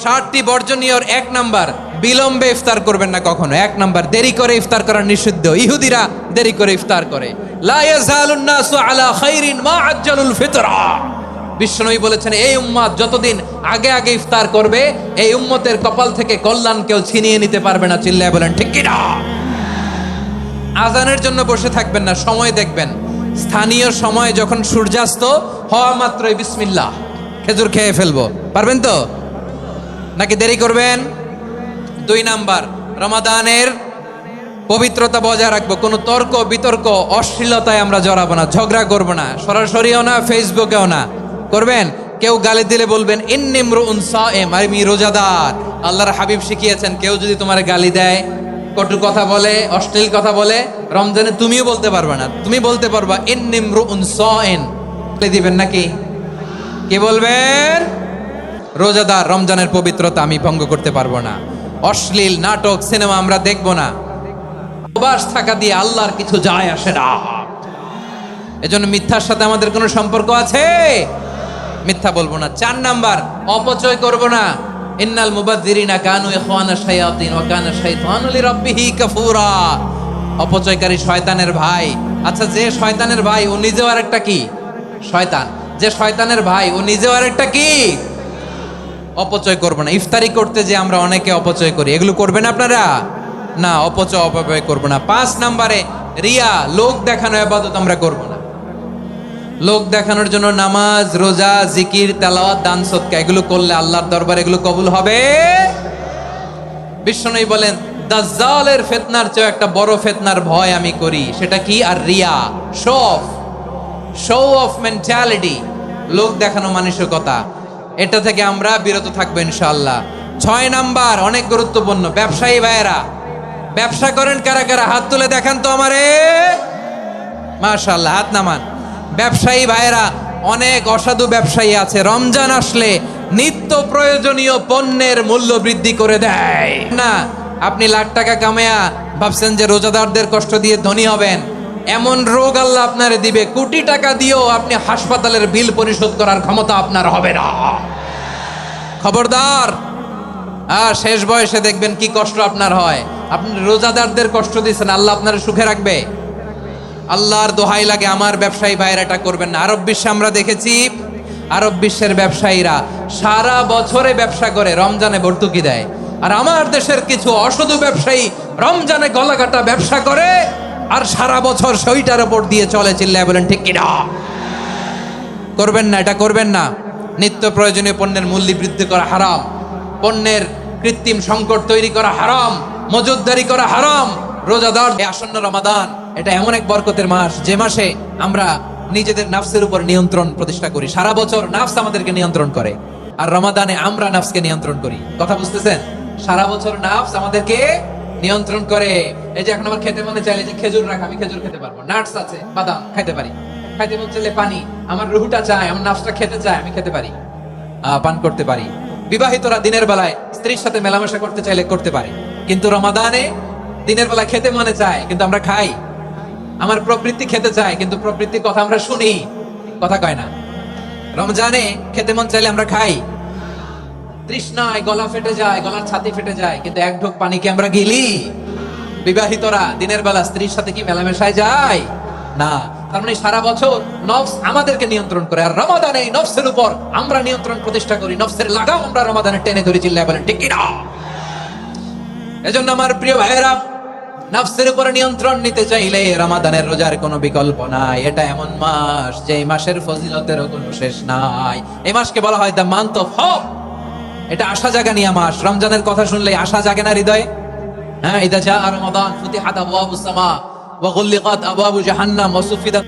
7টি বর্জনীয়র 1 number, বিলম্বে ইফতার করবেন না কখনো। 1 নাম্বার, দেরি করে ইফতার করা নিষিদ্ধ। ইহুদিরা দেরি করে ইফতার করে। লা ইয়াজালুন নাসু আলা খাইরিন মা আজ্জালুল ফিতরা। বিশ্বনবী বলেছেন, এই উম্মত যতদিন আগে আগে ইফতার করবে, এই উম্মতের কপাল থেকে কল্যাণ কেউ ছিনিয়ে নিতে পারবে না। চিল্লায় বলেন ঠিক কি না? আজানের জন্য বসে থাকবেন না, সময় দেখবেন। স্থানীয় সময় যখন সূর্যাস্ত হওয়া মাত্রই বিসমিল্লাহ, খেজুর খেয়ে ফেলবো। পারবেন তো নাকি দেরি করবেন? 2 নাম্বার, রমাদানের পবিত্রতা বজায় রাখবো। কোনো তর্ক বিতর্ক অশ্লীলতায় আমরা জড়াবো না, ঝগড়া করবো না, সরাসরিও না, ফেসবুকেও না। করবেন কেউ গালি দিলে বলবেন ইন্নী ইমরুউন সায়েম, আমি রোজাদার। আল্লাহর হাবিব শিখিয়েছেন, কেউ যদি তোমার গালি দেয়, কটু কথা বলে, অশ্লীল কথা বলে, রমজানে তুমিও বলতে পারবে না। তুমি বলতে পারবা ইন্নী ইমরুউন সায়েম। দিবেন নাকি? কি বলবেন? রোজাদার, রমজানের পবিত্রতা আমি ভঙ্গ করতে পারবো না। অশ্লীল নাটক সিনেমা আমরা দেখবো না। উপবাস থাকা দিয়ে আল্লাহর কিছু যায় আসে না। এজন্য মিথ্যার সাথে আমাদের কোনো সম্পর্ক আছে? মিথ্যা বলবো না। 4 নাম্বার, অপচয় করব না। ইন্নাল মুবাযযিরিনা কানু ইখওয়ানা শায়াতিন ওয়া কানা শাইতানু লিরাব্বিহি কাফুরা। অপচয়কারী শয়তানের ভাই। আচ্ছা, যে শয়তানের ভাই ও নিজেও আরেকটা কি? শয়তান। যে শয়তানের ভাই ও নিজেও আরেকটা কি? অপচয় করব না। ইফতারি করতে যে আমরা অনেকে অপচয় করি, এগুলো করবেন আপনারা না। অপচয় করব না। 5 নাম্বারে, রিয়া, লোক দেখানো ইবাদত আমরা করব না। লোক দেখানোর জন্য নামাজ, রোজা, জিকির, তেলাওয়াত, দান, সদকা এগুলো করলে আল্লাহর দরবারে এগুলো কবুল হবে। বিশ্বনবী বলেন, দাজ্জালের ফিতনার চেয়ে একটা বড় ফিতনার ভয় আমি করি। সেটা কি? আর রিয়া, শো অফ মেন্টালিটি, লোক দেখানো মানসিকতা। এটা থেকে আমরা বিরত থাকবো ইনশাআল্লাহ। 6 নাম্বার, অনেক গুরুত্বপূর্ণ। ব্যবসায়ী ভাইয়েরা, ব্যবসা করেন কারা কারা? হাত তুলে দেখান তো আমারে। মাশাআল্লাহ, হাত নামান। ব্যবসায়ী ভাইয়েরা, অনেক অসাধু ব্যবসায়ী আছে, রমজান আসলে নিত্য প্রয়োজনীয় পণ্যের মূল্য বৃদ্ধি করে দেয় না। আপনি লাখ টাকা কামায়া ভাবছেন যে রোজাদারদের কষ্ট দিয়ে ধনী হবেন। এমন রোগ আল্লাহ আপনারে দিবে, কোটি টাকা দিয়েও আপনি হাসপাতালের বিল পরিশোধ করার ক্ষমতা আপনার হবে না। খবরদার। শেষ বয়সে দেখবেন কি কষ্ট আপনার হয়। আপনি রোজাদারদের কষ্ট দিচ্ছেন, আল্লাহ আপনার সুখে রাখবে? আল্লাহর দোহাই লাগে, আমার ব্যবসায়ী ভাইয়েরা এটা করবেন না। আরব বিশ্বে আমরা দেখেছি, আরব বিশ্বের ব্যবসায়ীরা সারা বছরে ব্যবসা করে, রমজানে ভর্তুকি দেয়। আর আমার দেশের কিছু অসাধু ব্যবসায়ী রমজানে গলাকাটা ব্যবসা করে আর সারা বছর সইটার উপর দিয়ে চলে। চিল্লায় বলেন ঠিক কিনা? করবেন না, এটা করবেন না। নিত্য প্রয়োজনীয় পণ্যের মূল্য বৃদ্ধি করা হারাম, পণ্যের কৃত্রিম সংকট তৈরি করা হারাম, মজুতদারি করা হারাম। রোজাদার, আসন্ন রমাদান এটা এমন এক বরকতের মাস, যে মাসে আমরা নিজেদের নাফসের উপর নিয়ন্ত্রণ প্রতিষ্ঠা করি। সারা বছর নাফস আমাদেরকে নিয়ন্ত্রণ করে, আর রমাদানে আমরা নাফসকে নিয়ন্ত্রণ করি। কথা বুঝতেছেন? সারা বছর নাফস আমাদেরকে নিয়ন্ত্রণ করে। এই যে এখন আমার খেতে মনে চাইলে যে খেজুর রাখ, আমি খেজুর খেতে পারবো। নাটস আছে, বাদাম খাইতে পারি। খাইতে মন চাইলে পানি, আমার রুহুটা চায়, আমার নাফসটা খেতে চায়, আমি খেতে পারি, পান করতে পারি। বিবাহিতরা দিনের বেলায় স্ত্রীর সাথে মেলামেশা করতে চাইলে করতে পারে, কিন্তু রমাদানে দিনের বেলা খেতে মনে চায় কিন্তু আমরা খাই। আমার প্রবৃত্তি খেতে চায় কিন্তু প্রবৃত্তির কথা আমরা শুনি, কথা কয় না। রমজানে খেতে মন চাইলে আমরা খাই, তৃষ্ণায় গলা ফেটে যায়, গলার ছাতি ফেটে যায়, কিন্তু এক ঢোক পানি কি আমরা গিলি? বিবাহিতরা দিনের বেলা স্ত্রীর সাথে কি মেলামেশায় যায় না? তার মানে সারা বছর নফস আমাদেরকে নিয়ন্ত্রণ করে, আর রমাদানে এই নফসের উপর আমরা নিয়ন্ত্রণ প্রতিষ্ঠা করি। নফসের লাগাম আমরা রমাদানে টেনে ধরে। চিল্লায় বলেন ঠিক কিনা? এজন্য আমার প্রিয় ভাইয়েরা, নফসের উপর নিয়ন্ত্রণ নিতে চাইলে রমাদানের রোজার কোনো বিকল্প নাই। এটা এমন মাস যে এই মাসের ফজিলতেরও কোনো শেষ নাই। এই মাসকে বলা হয় দ্য মান্থ অফ হোপ। এটা আশা জাগানিয়া মাস। রমজানের কথা শুনলে আশা জাগে না হৃদয়ে? হ্যাঁ, ইদা জা রমাদান ফুতিহাত আবওয়াবুস সামা ওয়া গুল্লিকাত আবওয়াবু জাহান্নাম ওয়া সুফিদাত